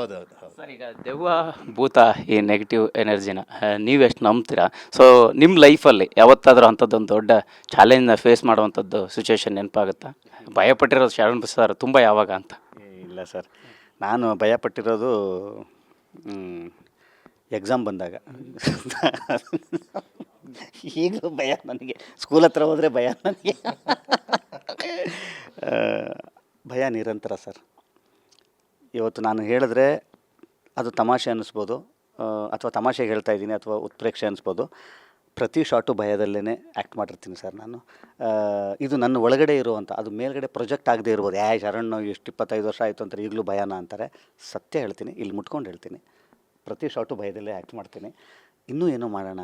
ಹೌದೌದು ಹೌದು. ಸರ್ ಈಗ ದೆವ್ವ ಭೂತ ಈ ನೆಗೆಟಿವ್ ಎನರ್ಜಿನ ನೀವೆಷ್ಟು ನಂಬ್ತೀರಾ? ಸೊ ನಿಮ್ಮ ಲೈಫಲ್ಲಿ ಯಾವತ್ತಾದರೂ ಅಂಥದ್ದೊಂದು ದೊಡ್ಡ ಚಾಲೆಂಜ್ನ ಫೇಸ್ ಮಾಡುವಂಥದ್ದು ಸಿಚುವೇಶನ್ ನೆನಪಾಗುತ್ತಾ? ಭಯಪಟ್ಟಿರೋದು ಶರಣ್ ಸರ್ ತುಂಬ ಯಾವಾಗ ಅಂತ? ಇಲ್ಲ ಸರ್, ನಾನು ಭಯಪಟ್ಟಿರೋದು ಎಕ್ಸಾಮ್ ಬಂದಾಗ. ಈಗಲೂ ಭಯ ನನಗೆ, ಸ್ಕೂಲ್ ಹತ್ರ ಹೋದರೆ ಭಯ ನನಗೆ. ಆ, ಭಯ ನಿರಂತರ ಸರ್. ಇವತ್ತು ನಾನು ಹೇಳಿದ್ರೆ ಅದು ತಮಾಷೆ ಅನ್ನಿಸ್ಬೋದು, ಅಥವಾ ತಮಾಷೆಗೆ ಹೇಳ್ತಾ ಇದ್ದೀನಿ ಅಥವಾ ಉತ್ಪ್ರೇಕ್ಷೆ ಅನ್ನಿಸ್ಬೋದು. ಪ್ರತಿ ಶಾಟು ಭಯದಲ್ಲೇ ಆ್ಯಕ್ಟ್ ಮಾಡಿರ್ತೀನಿ ಸರ್ ನಾನು. ಇದು ನನ್ನ ಒಳಗಡೆ ಇರುವಂಥ, ಅದು ಮೇಲ್ಗಡೆ ಪ್ರೊಜೆಕ್ಟ್ ಆಗದೆ ಇರ್ಬೋದು. ಶರಣ್ ಎಷ್ಟು 25 ವರ್ಷ ಆಯಿತು ಅಂತಾರೆ ಈಗಲೂ ಭಯನ ಅಂತಾರೆ. ಸತ್ಯ ಹೇಳ್ತೀನಿ, ಇಲ್ಲಿ ಮುಟ್ಕೊಂಡು ಹೇಳ್ತೀನಿ, ಪ್ರತಿ ಶಾಟು ಭಯದಲ್ಲೇ ಆ್ಯಕ್ಟ್ ಮಾಡ್ತೀನಿ. ಇನ್ನೂ ಏನೋ ಮಾಡೋಣ,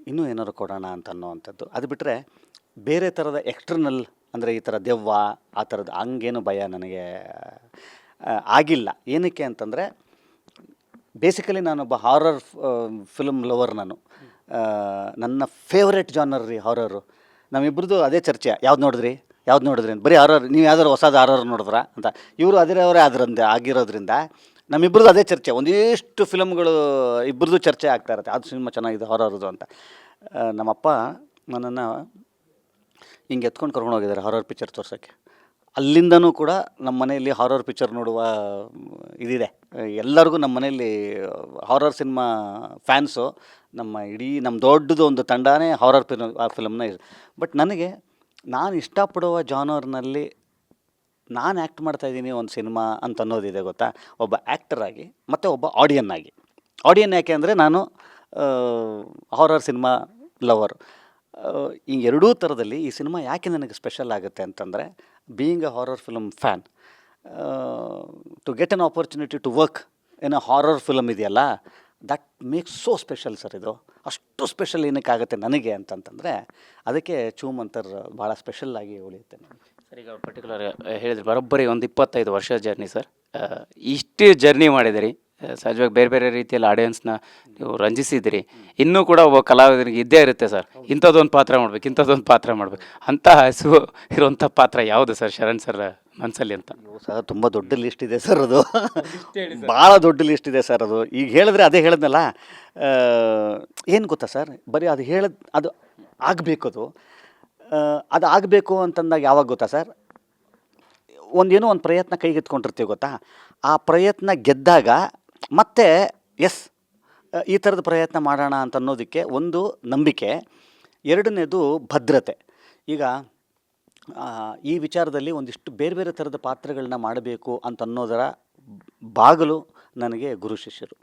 ಇನ್ನೂ ಏನಾದ್ರು ಕೊಡೋಣ ಅಂತ ಅನ್ನೋವಂಥದ್ದು. ಅದು ಬಿಟ್ಟರೆ ಬೇರೆ ಥರದ ಎಕ್ಸ್ಟರ್ನಲ್ ಅಂದರೆ ಈ ಥರ ದೆವ್ವ ಆ ಥರದ್ದು ಹಂಗೇನು ಭಯ ನನಗೆ ಆಗಿಲ್ಲ. ಏನಕ್ಕೆ ಅಂತಂದರೆ ಬೇಸಿಕಲಿ ನಾನೊಬ್ಬ ಹಾರರ್ ಫಿಲ್ಮ್ ಲವರ್. ನಾನು ನನ್ನ ಫೇವ್ರೆಟ್ ಜಾನರ್ ರೀ ಹಾರರು. ನಮ್ಮಿಬ್ರದ್ದು ಅದೇ ಚರ್ಚೆ, ಯಾವ್ದು ನೋಡಿದ್ರಿ ಅಂತ. ಬರೀ ಹಾರರ್, ನೀವು ಯಾವ್ದಾದ್ರು ಹೊಸದು ಹಾರರ್ ನೋಡಿದ್ರಾ ಅಂತ. ಇವರು ಅವರೇ ಆಗಿರೋದ್ರಿಂದ ನಮ್ಮಿಬ್ರದ್ದು ಅದೇ ಚರ್ಚೆ. ಒಂದಿಷ್ಟು ಫಿಲಮ್ಗಳು ಇಬ್ಬರದ್ದು ಚರ್ಚೆ ಆಗ್ತಾ ಇರುತ್ತೆ, ಅದು ಸಿನಿಮಾ ಚೆನ್ನಾಗಿದೆ ಹಾರರ್ದು ಅಂತ. ನಮ್ಮಪ್ಪ ನನ್ನನ್ನು ಹಿಂಗೆ ಎತ್ಕೊಂಡು ಕರ್ಕೊಂಡು ಹೋಗಿದ್ದಾರೆ ಹಾರರ್ ಪಿಕ್ಚರ್ ತೋರ್ಸೋಕ್ಕೆ. ಅಲ್ಲಿಂದನೂ ಕೂಡ ನಮ್ಮ ಮನೆಯಲ್ಲಿ ಹಾರರ್ ಪಿಕ್ಚರ್ ನೋಡುವ ಇದಿದೆ. ಎಲ್ಲರಿಗೂ ನಮ್ಮ ಮನೆಯಲ್ಲಿ ಹಾರರ್ ಸಿನಿಮಾ ಫ್ಯಾನ್ಸು. ನಮ್ಮ ದೊಡ್ಡದು ಒಂದು ತಂಡನೇ ಹಾರರ್ ಫಿಲಮ್ನ. ಬಟ್ ನನಗೆ ನಾನು ಇಷ್ಟಪಡುವ ಜಾನರ್ನಲ್ಲಿ ನಾನು ಆ್ಯಕ್ಟ್ ಮಾಡ್ತಾಯಿದ್ದೀನಿ ಒಂದು ಸಿನಿಮಾ ಅಂತ ಅನ್ನೋದಿದೆ ಗೊತ್ತಾ, ಒಬ್ಬ ಆ್ಯಕ್ಟರಾಗಿ ಮತ್ತು ಒಬ್ಬ ಆಡಿಯನ್ ಯಾಕೆ ಅಂದರೆ ನಾನು ಹಾರರ್ ಸಿನಿಮಾ ಲವರ್. ಈ ಎರಡೂ ಥರದಲ್ಲಿ ಈ ಸಿನಿಮಾ ಯಾಕೆ ನನಗೆ ಸ್ಪೆಷಲ್ ಆಗುತ್ತೆ ಅಂತಂದರೆ, being a horror film fan, to get an opportunity to work in a horror film ಇದೆಯಲ್ಲ, that makes so special sir. ಇದು ಅಷ್ಟು ಸ್ಪೆಷಲ್ ಏನಕ್ಕಾಗುತ್ತೆ ನನಗೆ ಅಂತಂತಂದರೆ ಅದಕ್ಕೆ ಚೂಮಂತರ್ ಭಾಳ ಸ್ಪೆಷಲ್ಲಾಗಿ ಉಳಿಯುತ್ತೆ ನನಗೆ. ಸರ್ ಈಗ ಪರ್ಟಿಕ್ಯುಲರ್ ಹೇಳಿದ್ರಿ ಬರೋಬ್ಬರಿ ಒಂದು 25 ವರ್ಷ ಜರ್ನಿ ಸರ್. ಇಷ್ಟು ಜರ್ನಿ ಮಾಡಿದಿರಿ, ಸಹಜವಾಗಿ ಬೇರೆ ಬೇರೆ ರೀತಿಯಲ್ಲಿ ಆಡಿಯನ್ಸ್ನ ನೀವು ರಂಜಿಸಿದಿರಿ. ಇನ್ನೂ ಕೂಡ ಒಬ್ಬ ಕಲಾವಿದನಿಗೆ ಇದ್ದೇ ಇರುತ್ತೆ ಸರ್, ಇಂಥದ್ದೊಂದು ಪಾತ್ರ ಮಾಡ್ಬೇಕು ಅಂಥ ಹಸು ಇರುವಂಥ ಪಾತ್ರ ಯಾವುದು ಸರ್ ಶರಣ್ ಸರ್ ಮನಸ್ಸಲ್ಲಿ ಅಂತ? ಸರ್ ತುಂಬ ದೊಡ್ಡ ಲಿಸ್ಟ್ ಇದೆ ಸರ್, ಅದು ಭಾಳ ದೊಡ್ಡ ಲಿಸ್ಟ್ ಇದೆ ಸರ್. ಅದು ಈಗ ಹೇಳಿದ್ರೆ ಅದೇ ಹೇಳಿದ್ನಲ್ಲ, ಏನು ಗೊತ್ತಾ ಸರ್, ಬರೀ ಅದು ಆಗಬೇಕು. ಅದು ಆಗಬೇಕು ಅಂತಂದಾಗ ಯಾವಾಗ ಗೊತ್ತಾ ಸರ್, ಏನೋ ಒಂದು ಪ್ರಯತ್ನ ಕೈಗೆತ್ಕೊಂಡಿರ್ತೀವಿ ಗೊತ್ತಾ, ಆ ಪ್ರಯತ್ನ ಗೆದ್ದಾಗ ಮತ್ತೆ ಈ ಥರದ ಪ್ರಯತ್ನ ಮಾಡೋಣ ಅಂತ ಅನ್ನೋದಕ್ಕೆ ಒಂದು ನಂಬಿಕೆ, ಎರಡನೇದು ಭದ್ರತೆ. ಈಗ ಈ ವಿಚಾರದಲ್ಲಿ ಒಂದಿಷ್ಟು ಬೇರೆ ಬೇರೆ ಥರದ ಪಾತ್ರಗಳನ್ನ ಮಾಡಬೇಕು ಅಂತ ಅನ್ನೋದರ ಬಾಗಿಲು ನನಗೆ ಗುರು ಶಿಷ್ಯರು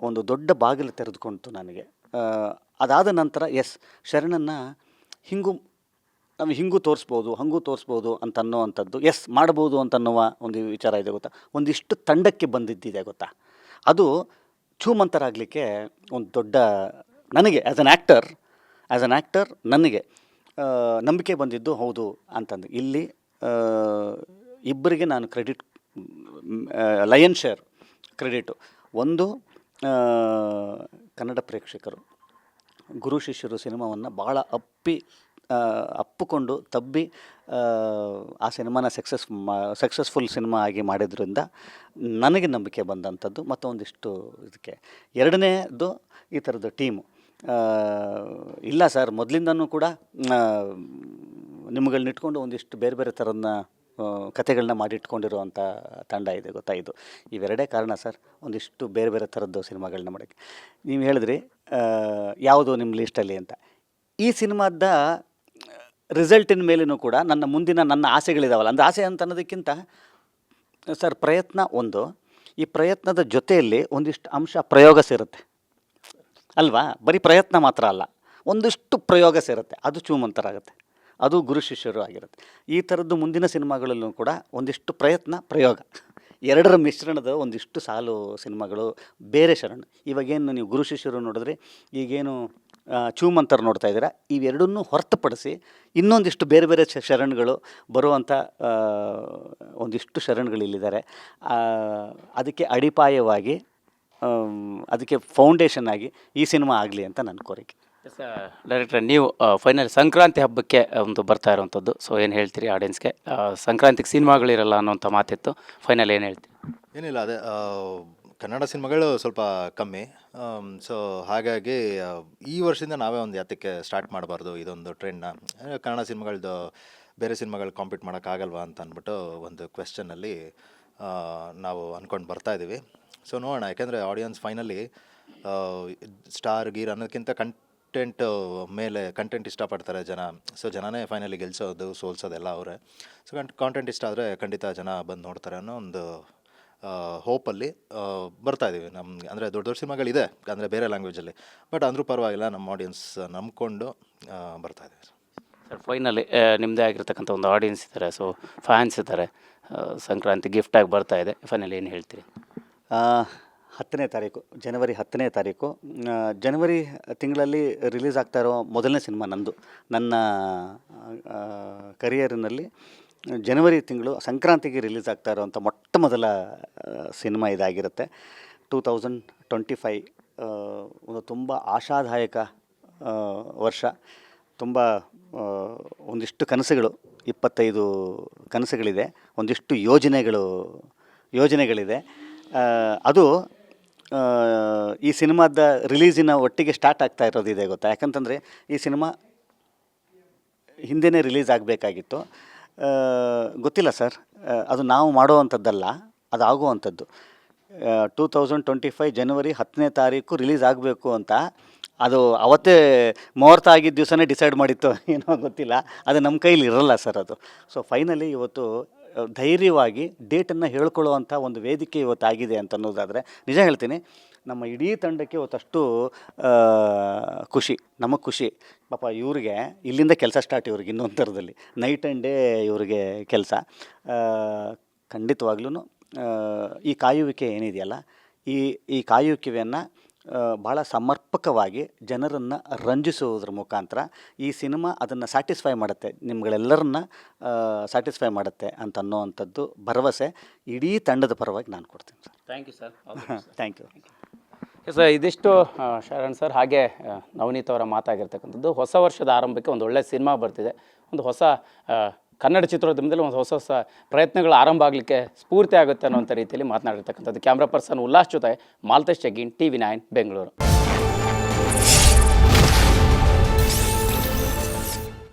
ಒಂದು ದೊಡ್ಡ ಬಾಗಿಲು ತೆರೆದುಕೊಂತು ನನಗೆ. ಅದಾದ ನಂತರ ಶರಣನ್ನು ಹಿಂಗೂ ತೋರಿಸ್ಬೋದು, ಹಂಗೂ ತೋರಿಸ್ಬೋದು ಅಂತ ಅನ್ನೋವಂಥದ್ದು, ಮಾಡ್ಬೋದು ಅಂತ ಅನ್ನುವ ಒಂದು ವಿಚಾರ ಇದೆ ಗೊತ್ತಾ. ಒಂದಿಷ್ಟು ತಂಡಕ್ಕೆ ಬಂದಿದ್ದಿದೆ ಗೊತ್ತಾ, ಅದು ಚೂಮಂತರಾಗಲಿಕ್ಕೆ ಒಂದು ದೊಡ್ಡ, ನನಗೆ ಆ್ಯಸ್ ಅನ್ ಆ್ಯಕ್ಟರ್ ನನಗೆ ನಂಬಿಕೆ ಬಂದಿದ್ದು ಹೌದು ಅಂತಂದು. ಇಲ್ಲಿ ಇಬ್ಬರಿಗೆ ನಾನು ಕ್ರೆಡಿಟ್, ಲಯನ್ ಶೇರ್ ಕ್ರೆಡಿಟು. ಒಂದು ಕನ್ನಡ ಪ್ರೇಕ್ಷಕರು ಗುರು ಶಿಷ್ಯರು ಸಿನಿಮಾವನ್ನು ಭಾಳ ಅಪ್ಪಿಕೊಂಡು ತಬ್ಬಿ ಆ ಸಿನಿಮಾನ ಸಕ್ಸಸ್ಫುಲ್ ಸಿನಿಮಾ ಆಗಿ ಮಾಡಿದ್ರಿಂದ ನನಗೆ ನಂಬಿಕೆ ಬಂದಂಥದ್ದು. ಮತ್ತು ಒಂದಿಷ್ಟು ಇದಕ್ಕೆ ಎರಡನೇದು ಈ ಥರದ್ದು ಟೀಮು. ಇಲ್ಲ ಸರ್, ಮೊದಲಿಂದನೂ ಕೂಡ ನಿಮ್ಗಳನ್ನಿಟ್ಕೊಂಡು ಒಂದಿಷ್ಟು ಬೇರೆ ಬೇರೆ ಥರನ ಕಥೆಗಳನ್ನ ಮಾಡಿಟ್ಕೊಂಡಿರುವಂಥ ತಂಡ ಇದೆ ಗೊತ್ತಾ. ಇವೆರಡೇ ಕಾರಣ ಸರ್ ಒಂದಿಷ್ಟು ಬೇರೆ ಬೇರೆ ಥರದ್ದು ಸಿನಿಮಾಗಳನ್ನ ಮಾಡೋಕ್ಕೆ. ನೀವು ಹೇಳಿದ್ರಿ ಯಾವುದು ನಿಮ್ಮ ಲಿಸ್ಟಲ್ಲಿ ಅಂತ. ಈ ಸಿನಿಮಾದ ರಿಸಲ್ಟಿನ ಮೇಲೂ ಕೂಡ ನನ್ನ ಆಸೆಗಳಿದಾವಲ್ಲ, ಅಂದರೆ ಆಸೆ ಅಂತ ಅನ್ನೋದಕ್ಕಿಂತ ಸರ್ ಪ್ರಯತ್ನ ಒಂದು, ಈ ಪ್ರಯತ್ನದ ಜೊತೆಯಲ್ಲಿ ಒಂದಿಷ್ಟು ಅಂಶ ಪ್ರಯೋಗ ಸೇರುತ್ತೆ ಅಲ್ವಾ. ಬರೀ ಪ್ರಯತ್ನ ಮಾತ್ರ ಅಲ್ಲ, ಒಂದಿಷ್ಟು ಪ್ರಯೋಗ ಸೇರುತ್ತೆ, ಅದು ಚೂಮಂತರಾಗುತ್ತೆ, ಅದು ಗುರು ಶಿಷ್ಯರು ಆಗಿರುತ್ತೆ. ಈ ಥರದ್ದು ಮುಂದಿನ ಸಿನಿಮಾಗಳಲ್ಲೂ ಕೂಡ ಒಂದಿಷ್ಟು ಪ್ರಯೋಗ ಎರಡರ ಮಿಶ್ರಣದ ಒಂದಿಷ್ಟು ಸಾಲು ಸಿನಿಮಾಗಳು ಬೇರೆ ಶರಣ್. ಇವಾಗೇನು ನೀವು ಗುರು ಶಿಷ್ಯರು ನೋಡಿದ್ರೆ, ಈಗೇನು ಚೂಮಂತರ್ ನೋಡ್ತಾ ಇದ್ದೀರಾ, ಇವೆರಡನ್ನೂ ಹೊರತುಪಡಿಸಿ ಇನ್ನೊಂದಿಷ್ಟು ಬೇರೆ ಬೇರೆ ಶರಣ್ಗಳು ಬರುವಂಥ ಒಂದಿಷ್ಟು ಶರಣ್ಗಳಿಲ್ಲಿದ್ದಾರೆ. ಅದಕ್ಕೆ ಅಡಿಪಾಯವಾಗಿ, ಅದಕ್ಕೆ ಫೌಂಡೇಶನ್ ಆಗಿ ಈ ಸಿನಿಮಾ ಆಗಲಿ ಅಂತ ನನ್ನ ಕೋರಿಕೆ. ಡೈರೆಕ್ಟರ್, ನೀವು ಫೈನಲ್ ಸಂಕ್ರಾಂತಿ ಹಬ್ಬಕ್ಕೆ ಒಂದು ಬರ್ತಾ ಇರುವಂಥದ್ದು, ಸೊ ಏನು ಹೇಳ್ತೀರಿ ಆಡಿಯನ್ಸ್ಗೆ? ಸಂಕ್ರಾಂತಿಗೆ ಸಿನಿಮಾಗಳಿರಲ್ಲ ಅನ್ನೋಂಥ ಮಾತಿತ್ತು, ಫೈನಲ್ ಏನು ಹೇಳ್ತೀರಿ? ಏನಿಲ್ಲ ಅದೇ ಕನ್ನಡ ಸಿನಿಮಾಗಳು ಸ್ವಲ್ಪ ಕಮ್ಮಿ. ಸೊ ಹಾಗಾಗಿ ಈ ವರ್ಷದಿಂದ ನಾವೇ ಒಂದು ಯಾತಕ್ಕೆ ಸ್ಟಾರ್ಟ್ ಮಾಡಬಾರ್ದು ಇದೊಂದು ಟ್ರೆಂಡ್ನ, ಕನ್ನಡ ಸಿನಿಮಾಗಳದ್ದು ಬೇರೆ ಸಿನಿಮಾಗಳು ಕಾಂಪೀಟ್ ಮಾಡೋಕ್ಕಾಗಲ್ವಾ ಅಂತ ಅಂದ್ಬಿಟ್ಟು ಒಂದು ಕ್ವೆಶ್ಚನಲ್ಲಿ ನಾವು ಅಂದ್ಕೊಂಡು ಬರ್ತಾಯಿದ್ದೀವಿ. ಸೊ ನೋಡೋಣ, ಯಾಕೆಂದರೆ ಆಡಿಯನ್ಸ್ ಫೈನಲಿ ಸ್ಟಾರ್ ಗೀರ್ ಅನ್ನೋದಕ್ಕಿಂತ ಕಂಟೆಂಟ್ ಮೇಲೆ ಕಂಟೆಂಟ್ ಇಷ್ಟಪಡ್ತಾರೆ ಜನ. ಸೊ ಜನನೇ ಫೈನಲಿ ಗೆಲ್ಸೋದು ಸೋಲ್ಸೋದೆಲ್ಲ ಅವರೇ. ಸೊ ಕಾಂಟೆಂಟ್ ಇಷ್ಟ ಆದರೆ ಖಂಡಿತ ಜನ ಬಂದು ನೋಡ್ತಾರೆ ಅನ್ನೋ ಒಂದು ಹೋಪಲ್ಲಿ ಬರ್ತಾಯಿದ್ದೀವಿ. ನಮ್ಗೆ ಅಂದರೆ ದೊಡ್ಡ ದೊಡ್ಡ ಸಿನಿಮಾಗಳಿದೆ ಅಂದರೆ ಬೇರೆ ಲ್ಯಾಂಗ್ವೇಜಲ್ಲಿ, ಬಟ್ ಅಂದರೂ ಪರವಾಗಿಲ್ಲ, ನಮ್ಮ ಆಡಿಯನ್ಸ್ ನಂಬ್ಕೊಂಡು ಬರ್ತಾಯಿದ್ದೀವಿ. ಸರ್ ಫೈನಲಿ ನಿಮ್ಮದೇ ಆಗಿರ್ತಕ್ಕಂಥ ಒಂದು ಆಡಿಯನ್ಸ್ ಇದ್ದಾರೆ, ಸೊ ಫ್ಯಾನ್ಸ್ ಇದ್ದಾರೆ, ಸಂಕ್ರಾಂತಿ ಗಿಫ್ಟಾಗಿ ಬರ್ತಾ ಇದೆ, ಫೈನಲಿ ಏನು ಹೇಳ್ತೀರಿ? 10ನೇ ತಾರೀಕು, ಜನವರಿ 10ನೇ ತಾರೀಕು, ಜನವರಿ ತಿಂಗಳಲ್ಲಿ ರಿಲೀಸ್ ಆಗ್ತಾ ಇರೋ ಮೊದಲನೇ ಸಿನಿಮಾ ನಂದು. ನನ್ನ ಕರಿಯರಿನಲ್ಲಿ ಜನವರಿ ತಿಂಗಳು ಸಂಕ್ರಾಂತಿಗೆ ರಿಲೀಸ್ ಆಗ್ತಾ ಇರೋವಂಥ ಮೊಟ್ಟ ಮೊದಲ ಸಿನಿಮಾ ಇದಾಗಿರುತ್ತೆ. 2025 ಒಂದು ತುಂಬ ಆಶಾದಾಯಕ ವರ್ಷ. ತುಂಬ ಒಂದಿಷ್ಟು ಕನಸುಗಳು, 25 ಕನಸುಗಳಿದೆ, ಒಂದಿಷ್ಟು ಯೋಜನೆಗಳಿದೆ. ಅದು ಈ ಸಿನಿಮಾದ ರಿಲೀಸಿನ ಒಟ್ಟಿಗೆ ಸ್ಟಾರ್ಟ್ ಆಗ್ತಾ ಇರೋದಿದೆ ಗೊತ್ತಾ. ಯಾಕಂತಂದರೆ ಈ ಸಿನಿಮಾ ಹಿಂದೆಯೇ ರಿಲೀಸ್ ಆಗಬೇಕಾಗಿತ್ತು. ಗೊತ್ತಿಲ್ಲ ಸರ್, ಅದು ನಾವು ಮಾಡುವಂಥದ್ದಲ್ಲ, ಅದು ಆಗುವಂಥದ್ದು. 2025 ಜನವರಿ 10ನೇ ತಾರೀಕು ರಿಲೀಸ್ ಆಗಬೇಕು ಅಂತ ಅದು ಅವತ್ತೇ ಮುಹೂರ್ತ ಆಗಿದ್ದ ದಿವಸನೇ ಡಿಸೈಡ್ ಮಾಡಿತ್ತು ಏನೋ ಗೊತ್ತಿಲ್ಲ, ಅದು ನಮ್ಮ ಕೈಲಿ ಇರಲ್ಲ ಸರ್ ಅದು. ಸೊ ಫೈನಲಿ ಇವತ್ತು ಧೈರ್ಯವಾಗಿ ಡೇಟನ್ನು ಹೇಳ್ಕೊಳ್ಳುವಂಥ ಒಂದು ವೇದಿಕೆ ಇವತ್ತಾಗಿದೆ ಅಂತ ಅನ್ನೋದಾದರೆ ನಿಜ ಹೇಳ್ತೀನಿ, ನಮ್ಮ ಇಡೀ ತಂಡಕ್ಕೆ ಇವತ್ತಷ್ಟು ಖುಷಿ, ನಮಗೆ ಖುಷಿ. ಪಾಪ ಇವ್ರಿಗೆ ಇಲ್ಲಿಂದ ಕೆಲಸ ಸ್ಟಾರ್ಟ್, ಇವ್ರಿಗೆ ಇನ್ನೊಂದು ಥರದಲ್ಲಿ ನೈಟ್ ಆ್ಯಂಡ್ ಡೇ ಇವ್ರಿಗೆ ಕೆಲಸ. ಖಂಡಿತವಾಗ್ಲೂ ಈ ಕಾಯುವಿಕೆ ಏನಿದೆಯಲ್ಲ, ಈ ಕಾಯುವಿಕೆಯನ್ನು ಭಾಳ ಸಮರ್ಪಕವಾಗಿ ಜನರನ್ನು ರಂಜಿಸುವುದರ ಮುಖಾಂತರ ಈ ಸಿನಿಮಾ ಅದನ್ನು ಸ್ಯಾಟಿಸ್ಫೈ ಮಾಡುತ್ತೆ, ನಿಮ್ಗಳೆಲ್ಲರನ್ನ ಸ್ಯಾಟಿಸ್ಫೈ ಮಾಡುತ್ತೆ ಅಂತ ಅನ್ನೋವಂಥದ್ದು ಭರವಸೆ ಇಡೀ ತಂಡದ ಪರವಾಗಿ ನಾನು ಕೊಡ್ತೀನಿ sir. Thank you sir. Thank you. Sir ಇದಿಷ್ಟು ಶರಣ್ ಸರ್, ಹಾಗೆ ನವನೀತ್ ಅವರ ಮಾತಾಗಿರ್ತಕ್ಕಂಥದ್ದು. ಹೊಸ ವರ್ಷದ ಆರಂಭಕ್ಕೆ ಒಂದು ಒಳ್ಳೆಯ ಸಿನಿಮಾ ಬರ್ತಿದೆ, ಒಂದು ಹೊಸ ಕನ್ನಡ ಚಿತ್ರೋದ್ಯಮದಲ್ಲಿ ಒಂದು ಹೊಸ ಹೊಸ ಪ್ರಯತ್ನಗಳು ಆರಂಭ ಆಗಲಿಕ್ಕೆ ಸ್ಫೂರ್ತಿ ಆಗುತ್ತೆ ಅನ್ನೋಂಥ ರೀತಿಯಲ್ಲಿ ಮಾತನಾಡಿರ್ತಕ್ಕಂಥದ್ದು. ಕ್ಯಾಮ್ರಾ ಪರ್ಸನ್ ಉಲ್ಲಾಸ್ ಜೊತೆ ಮಾಲ್ತೇಶ್ ಜಗ್ಗೀನ್, TV9 ಬೆಂಗಳೂರು.